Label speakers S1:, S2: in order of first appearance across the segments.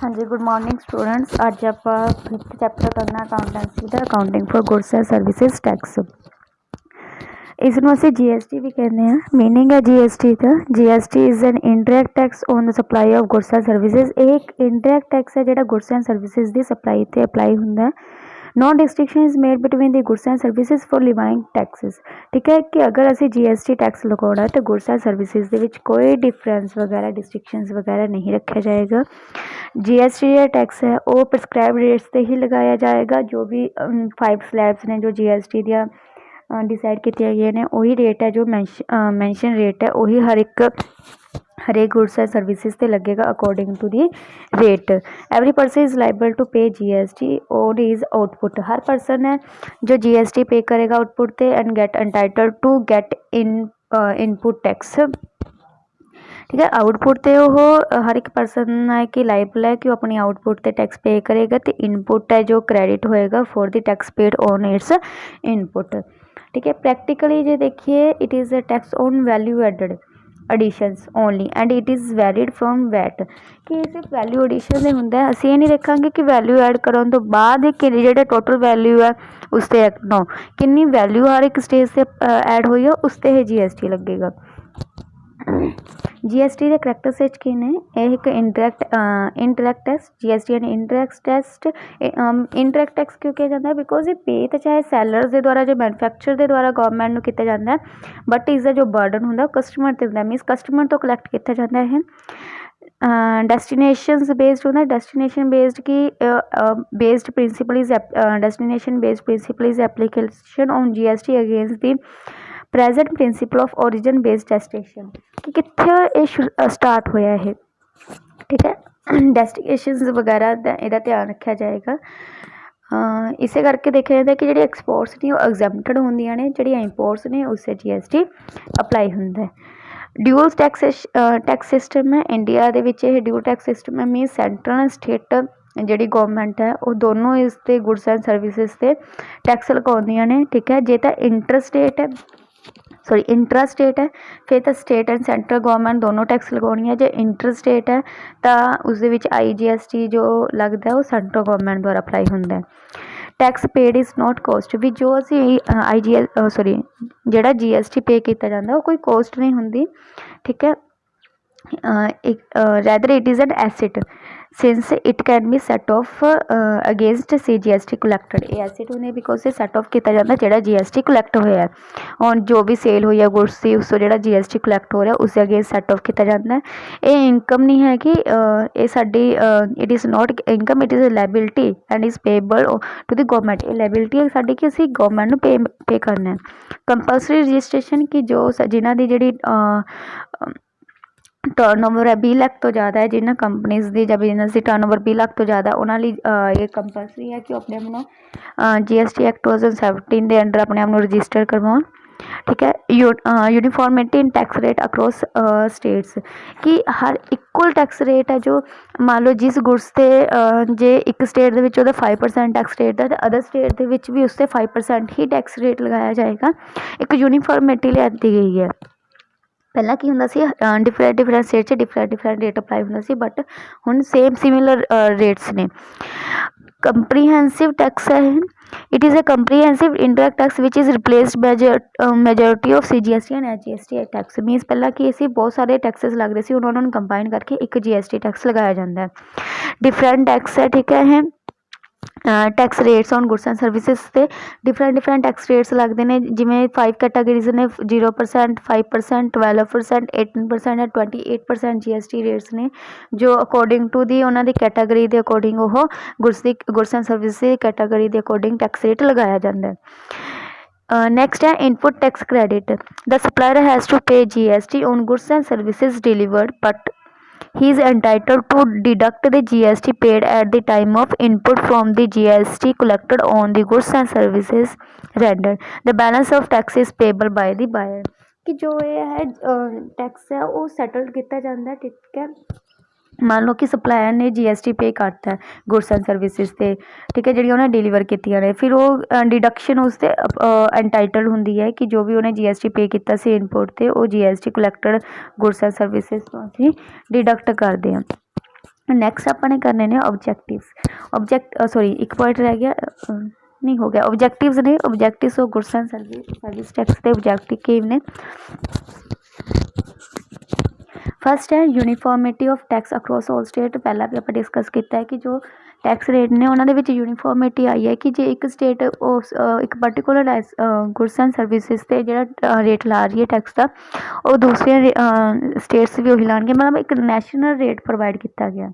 S1: हाँ जी, good morning students. अज आप फिफ्थ चैप्टर करना अकाउंटेंसी का accounting for goods and services tax. इसनों असीं GST भी कहते हैं। मीनिंग है GST का, GST is an indirect tax on the supply of goods and services. एक इनडायरैक्ट टैक्स है जिहड़ा गुड्स एंड सर्विसेज की सप्लाई ते अप्लाई हुंदा है। No distinction is made between the goods and services for levying taxes. ठीक है कि अगर असी GST टैक्स लगाना है तो गुड्स एंड सर्विसेज के कोई डिफरेंस वगैरह डिस्टिंक्शनस वगैरह नहीं रखा जाएगा। GST टैक्स है वो प्रिस्क्राइब रेट्स से ही लगाया जाएगा। जो भी 5 स्लैब्स ने जो GST दिया डिसाइड किए गए हैं वही रेट है, जो मैंशन रेट है वही हर एक गुड्स एंड सर्विसेज से लगेगा according to the rate. Every person is liable to pay GST और इज आउटपुट। हर पर्सन है जो GST पे करेगा आउटपुट पे and get entitled to get input tax. ठीक है, आउटपुट ते वो हर एक पर्सन है कि लाइबल है कि वो अपनी आउटपुट ते टैक्स पे करेगा, तो इनपुट है जो क्रेडिट होएगा for the tax paid on its input. ठीक है, प्रैक्टिकली जो देखिए it is a tax on value added additions only and it is varied from VAT. कि सिर्फ वैल्यू एडिशन से होंगे, असी ये नहीं देखा कि वैल्यू ऐड करने तो बाद कि जो टोटल वैल्यू है उस पर नो कितनी वैल्यू हर एक स्टेज से ऐड हुई है उस पर GST लगेगा। GST के करैक्टरिस्टिक्स की ने एक interact tax GST and interact tax क्यों किया जाता है बिकॉज ये पे तो चाहे सैलर्स के द्वारा जो मैनुफैक्चर के द्वारा गवर्नमेंट को किया जाता है, बट इसका जो बर्डन होंगे कस्टमर से होंगे, मीनस कस्टमर तो कलैक्ट किया जाता है। डेस्टिनेशन बेस्ड होता है, डेस्टिनेशन बेस्ड की based principle is destination based principle is application on GST against the present principle of origin based destination कि कितने स्टार्ट होया है। ठीक है, डेस्टिनेशन वगैरह इहदा ध्यान रखा जाएगा। इस करके देखा जाता है कि जी एक्सपोर्ट्स ने एग्जैम्पटेड होंदियां ने, जी इंपोर्ट्स ने उससे GST अप्लाई होंदा है। ड्यूअल टैक्स सिस्टम है इंडिया के, ड्यूअल टैक्स सिस्टम है मीन सेंट्रल स्टेट जी गवर्नमेंट है वो दोनों इस ते गुड्स एंड सर्विसेज से टैक्स लगाउंदियां ने। ठीक है, जे तो इंट्रा स्टेट है फिर तो स्टेट एंड सेंट्रल गवर्नमेंट दोनों टैक्स लगानी है। जो इंटर स्टेट है तो उस IGST जो लगता है वो सेंट्रल गवर्नमेंट द्वारा अप्लाई होंदा है। Tax paid is not cost भी जो असी जोड़ा GST पे किया जाता वो कोई कॉस्ट नहीं होंगी। ठीक है, rather it is an asset since it can be set off against GST collected. ये एसेट होने बिकॉज ये सैट ऑफ किया जाता जो GST कलैक्ट होया है और जो भी सेल हुई है गुड्स की उस जो GST कलैक्ट हो रहा है उस अगेंस्ट सैट ऑफ किया जाता है। ये इनकम नहीं है कि ये साडी it is not income, it is a liability and is payable to the government. ये लाइबिलिटी है साडी कि असीं गवर्नमेंट नूं पे करना है। कंपलसरी रजिस्ट्रेशन की जो जिन्हां दी जिहड़ी टर्नओवर है 20 लाख तो ज़्यादा है, जिन्हें कंपनीज़ की बिजनेस की टर्नओवर 20 लाख तो ज़्यादा उन्होंने ये कंपलसरी है कि अपने आप GST एक्ट 2017 के अंडर अपने आप रजिस्टर करवाओ। ठीक है, यूनिफॉर्मिटी इन टैक्स रेट अक्रॉस स्टेट्स कि हर इक्वल टैक्स रेट है। जो मान लो जिस गुड्स से जे एक स्टेट के 5% टैक्स रेट है तो अदर स्टेट के भी उससे 5% ही टैक्स रेट लगाया जाएगा। एक यूनिफॉर्मिटी लियाती गई है। पहला की होंदा सी different state different rate apply होंदा सी, बट हुण सेम सिमिलर रेट्स ने। कंप्रीहेंसिव टैक्स है, it is a comprehensive indirect tax which is replaced majority of GST and HGST tax. Means पहला कि असी बहुत सारे टैक्सेस लगते सी उन्होंने कंबाइन करके एक GST टैक्स लगाया जाता है। डिफरेंट टैक्स है, ठीक है tax rates on goods and services से डिफरेंट टैक्स रेट्स लगते हैं जिमें 5 कैटागरीज ने 0%, 5%, 12%, 18% एंड 28% GST रेट्स ने जो अकॉर्डिंग टू दी उन्होंने कैटागरी के अकॉर्डिंग वो गुड्स एंड सर्विसेज कैटागरी के अकॉर्डिंग टैक्स रेट लगाया जाता है। नेक्स्ट है input tax credit. The supplier has to pay GST on goods and services delivered but he is entitled to deduct the GST paid at the time of input from the GST collected on the goods and services rendered. The balance of tax is payable by the buyer। कि जो ये है tax है वो settle किया जाता है। ठीक है, मान लो कि सप्लायर ने GST पे करता है गुड्स एंड सर्विसेज से, ठीक है जी उन्हें डिलीवर कीतियां ने, फिर वो डिडक्शन उससे एंटाइटल होंगी है कि जो भी उन्हें GST पे किया सी इनपुट से वो GST कलैक्टेड गुड्स एंड सर्विसेज तो असीं डिडक्ट करते हैं। नैक्सट अपने करने ने ऑब्जेक्टिव्स एक पॉइंट रह गया नहीं हो गया ऑब्जेक्टिव्स ने objectives of goods and service tax के ऑब्जेक्टिव ने फस्ट है uniformity of tax across all state पहला भी आप डिस्कस किया है कि जो टैक्स रेट ने उन्होंने यूनीफॉर्मिटी आई है कि जो एक स्टेट एक पर्टिकुलर गुड्स एंड सर्विसिज से जो रेट ला रही है टैक्स का वो दूसरे स्टेट्स भी उही लाएंगे मतलब एक नैशनल रेट प्रोवाइड किया गया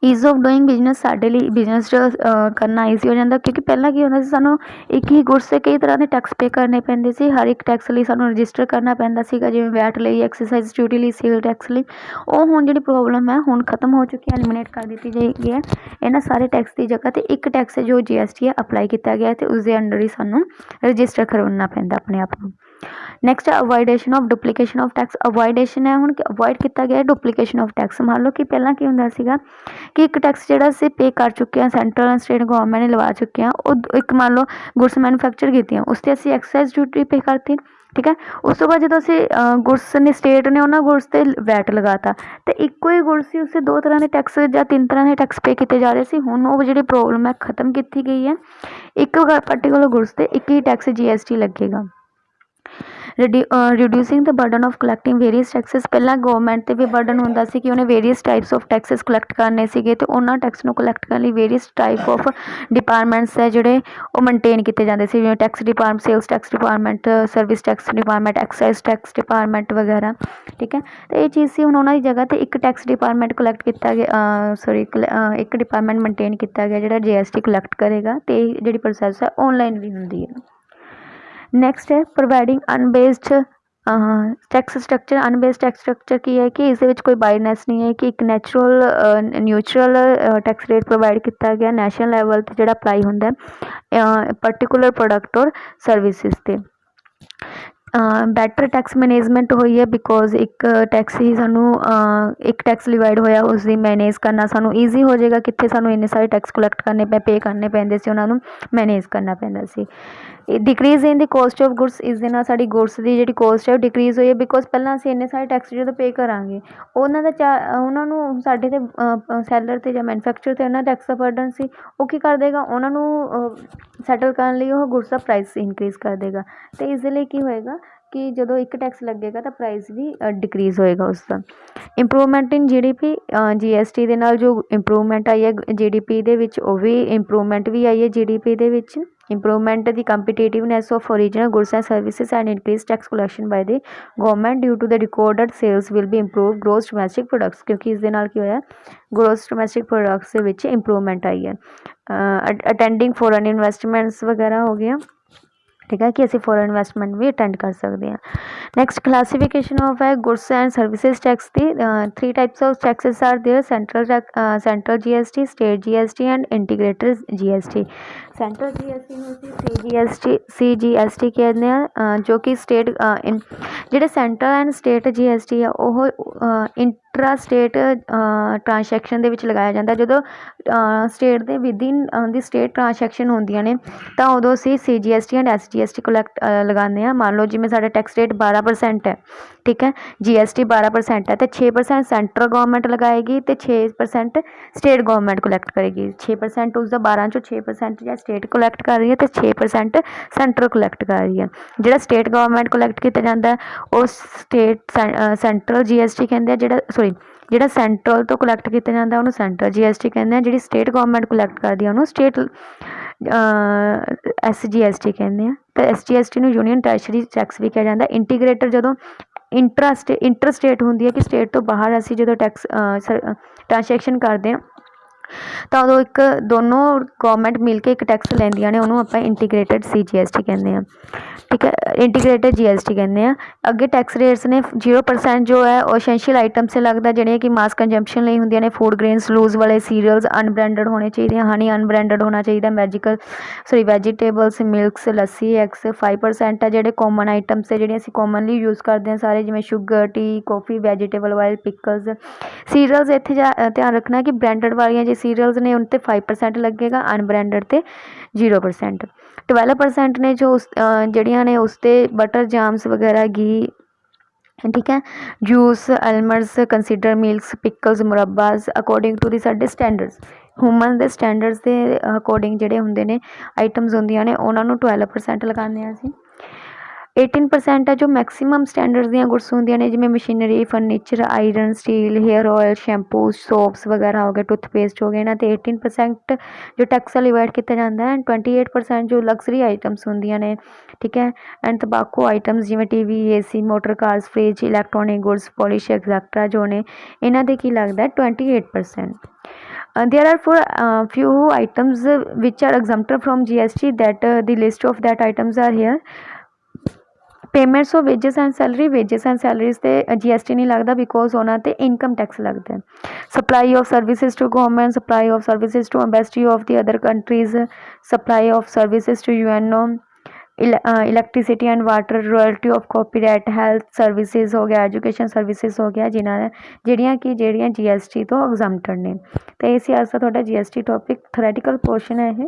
S1: ईज़ ऑफ डूइंग बिजनेस साढ़े लिए बिजनेस करना ईजी हो जाता क्योंकि पहला की होंदा सी सानू एक ही गुड्स से कई तरह के टैक्स पे करने पैंदे सी हर एक टैक्स लिए सानू रजिस्टर करना पैंदा सीगा जिवें वैट लिए एक्सरसाइज ड्यूटी लिए सेल टैक्स लिए वो हुण जिहड़ी प्रॉब्लम है हुण खत्म हो चुकी है एलिमिनेट कर दी गई है इन्हां सारे टैक्स की जगह ते एक टैक्स जो GST है अप्लाई किया गया है उसके अंडर ही सानू रजिस्टर करवाना पैंदा अपने आप को नैक्सट है अवॉइडेशन ऑफ डुप्लीकेशन ऑफ टैक्स अवॉइडेशन है हुण अवॉइड किया गया डुप्लीकेशन ऑफ टैक्स मान लो कि पहला की हुंदा सीगा कि एक टैक्स जो असी पे कर चुके हैं सेंट्रल एंड स्टेट गवर्नमेंट ने लवा चुके हैं वो एक मान लो गुड्स मैन्युफैक्चर की उससे असी एक्साइज ड्यूटी पे करती ठीक है उस तो बाद जो असी गुड्स ने स्टेट ने उन्होंने गुड्स से वैट लगाता तो एको ही गुड्स से उससे दो तरह के टैक्स या तीन तरह के टैक्स पे किए जा रहे थे हुण वो जी प्रॉब्लम है खत्म की गई है एक पर्टिकुलर गुड्स से एक ही टैक्स GST लगेगा reducing the burden of collecting various taxes पहला गवर्नमेंट पर भी बर्डन होंदा सी कि उन्हें various types of taxes collect करने सीगे तो उन्होंने टैक्स को कलैक्ट करने वेरीअस टाइप ऑफ डिपार्टमेंट्स है जोड़े वो मेनटेन किए जाते थे जिवें tax department sales tax department service tax department excise tax department वगैरह ठीक है तो ये चीज़ से हुण उन्होंने जगह पर एक टैक्स डिपार्टमेंट कलैक्ट किया गया एक डिपार्टमेंट मेनटेन किया गया जो GST कलैक्ट करेगा तो जी प्रोसैस है ऑनलाइन भी होंगी है नैक्सट है providing unbased tax structure unbased tax structure की है कि इस कोई बाइनेस नहीं है कि एक न्यूट्रल टैक्स रेट प्रोवाइड किया गया नैशनल लैवल पर जो अप्लाई होंगे पर्टिकुलर प्रोडक्ट और सर्विसिज से बैटर टैक्स मैनेजमेंट हुई है बिकॉज एक टैक्स ही सानू एक टैक्स डिवाइड होया उसकी मैनेज करना सानू ईजी हो जाएगा कितने सानू इन्ने सारे टैक्स कलैक्ट करने पे करने पैंदे सी उन्होंने मैनेज करना पैंदा सी decrease in the cost of goods इस दे नाल साडी गुड्स की जी कॉस्ट है डिक्रीज हुई है बिकॉज पहला असीं इन्ने सारे टैक्स जो पे करांगे उन्होंने उन्होंने साडे ते सैलर ते जां मैन्युफैक्चर ते उन्होंने टैक्स का बर्डन सी वो की कर देगा उन्होंने सैटल करने लिए वो गुड्स का प्राइस इंक्रीज कर देगा तो इस लिए की होएगा कि जो एक टैक्स लगेगा तो प्राइस भी डिक्रीज होएगा उसका इंप्रूवमेंट इन GDP GST दे नाल जो इंप्रूवमेंट आई है GDP दे विच वो भी इंप्रूवमेंट भी आई है GDP they which improvement the competitiveness of original goods and services and increased tax collection by the government due to the recorded sales will be improved gross domestic products क्योंकि इस दे नाल की होया gross domestic products ਦੇ ਵਿੱਚ improvement आई है attending foreign investments वगैरह हो गया ठीक है कि असी फॉरेन इन्वेस्टमेंट भी अटेंड कर सकते हैं नैक्सट क्लासीफिकेशन ऑफ है गुड्स एंड सर्विसेज टैक्स की 3 types of taxes are there central GST state GST and integrated GST central GST में CGST कहते हैं जो कि स्टेट ਜਿਹੜੇ सेंट्रल एंड स्टेट GST है वो इंट्रा स्टेट ट्रांसैक्शन ਦੇ ਵਿੱਚ ਲਗਾਇਆ ਜਾਂਦਾ ਜਦੋਂ स्टेट ਦੇ विदिन दी स्टेट ट्रांसैक्शन ਹੁੰਦੀਆਂ ਨੇ ਤਾਂ ਉਦੋਂ ਅਸੀਂ CGST एंड SGST कलैक्ट लगाने हैं मान लो जिमें साडा टैक्स रेट 12% है ठीक है GST 12% है तो 6% सेंट्रल गवर्नमेंट लगाएगी तो 6% स्टेट गवर्नमेंट कलैक्ट करेगी 6% उसका 12 चो 6% या स्टेट कलैक्ट कर रही है तो 6% सेंट्रल कलैक्ट कर रही है जो स्टेट गवर्नमेंट कलैक्ट किया जाता है वो स्टेट सेंट्रल GST कहते हैं ਜਿਹੜਾ ਸੈਂਟਰਲ ਤੋਂ ਕਲੈਕਟ ਕੀਤਾ ਜਾਂਦਾ ਉਹਨੂੰ ਸੈਂਟਰਲ GST ਕਹਿੰਦੇ ਆ ਜਿਹੜੀ ਸਟੇਟ ਗਵਰਨਮੈਂਟ ਕਲੈਕਟ ਕਰਦੀ ਆ ਉਹਨੂੰ ਸਟੇਟ SGST ਕਹਿੰਦੇ ਆ ਤੇ SGST ਨੂੰ ਯੂਨੀਅਨ ਟੈਰੇਸ਼ਰੀ ਟੈਕਸ ਵੀ ਕਿਹਾ ਜਾਂਦਾ ਇੰਟੀਗ੍ਰੇਟਰ ਜਦੋਂ ਇੰਟਰ ਸਟੇਟ ਹੁੰਦੀ ਹੈ ਕਿ ਸਟੇਟ ਤੋਂ ਬਾਹਰ ਅਸੀਂ ਜਦੋਂ ਟੈਕਸ ट्रांसैक्शन करते हैं तो उदों एक दोनों गवर्नमेंट मिल के एक टैक्स लैंदियां ने उन्होंने आपां इंटीग्रेटेड CGST कहते हैं ठीक है इंटीग्रेटेड GST कहते हैं अगे टैक्स रेट्स ने 0% जो है वो एसेंशियल आइटम से लगता जिहड़ियां कि मास कंजम्पशन ਲਈ ਹੁੰਦੀਆਂ ने फूड ग्रेन्स लूज वाले सीरियल्स अनब्रांडेड होने चाहिए हनी अनब्रांडेड होना चाहिए वैजीटेबल्स मिल्क्स लस्सी एग्स 5% है जिहड़े कॉमन आइटम्स है जिहड़ियां असीं कॉमनली यूज़ करते हैं सारे जिवें sugar tea coffee vegetable oil pickles cereals इत्थे ध्यान रखना कि ब्रांडेड वालियां जो सीरियल्स ने उन ते 5% लगेगा अनब्रांडेड ते 0% 12% ने जो जड़ियाँ ने उस ते बटर जाम्स वगैरह घी ठीक है। Juice, almonds, consider milks, pickles, मुरब्बास अकॉर्डिंग टू दी साडे स्टैंडर्ड्स ह्यूमन दे स्टैंडर्ड्स के अकॉर्डिंग जिहड़े हुंदे ने आइटम्स हुंदियां ने उन्हां नूं 12% लगाने आ असीं। 18% है जो मैक्सीमम स्टैंडर्ड्स दियां गुड्स होंदियां ने जिवें machinery, furniture, iron, steel, hair oil, shampoo, soaps वगैरह हो गए, टूथपेस्ट हो गए ना। तो 18% जो टैक्स अवॉइड किया जाता है। 28% जो लग्जरी आइटम्स होंदियां ने, ठीक है। एंड तंबाकू आइटम्स जिवें TV, AC, motor cars, fridge, electronic goods, polish etcetera जो ने इन्हां दे की लगदा है 28%। There are few items which are exempted from GST that the list of that items are here. Payments of wages and salary, wages and salaries ते GST नहीं लगता because उन्होंने ते इनकम टैक्स लगता है। Supply of services to government, supply of services to embassy of the other countries, supply of services to UNO, electricity and water, royalty of copyright, health services हो गया, education services हो गया जिन्होंने ਜਿਹੜੀਆਂ GST तो exempted ने। तो इस वास्ते थोड़ा GST टॉपिक थोरेटिकल पोर्शन है ये।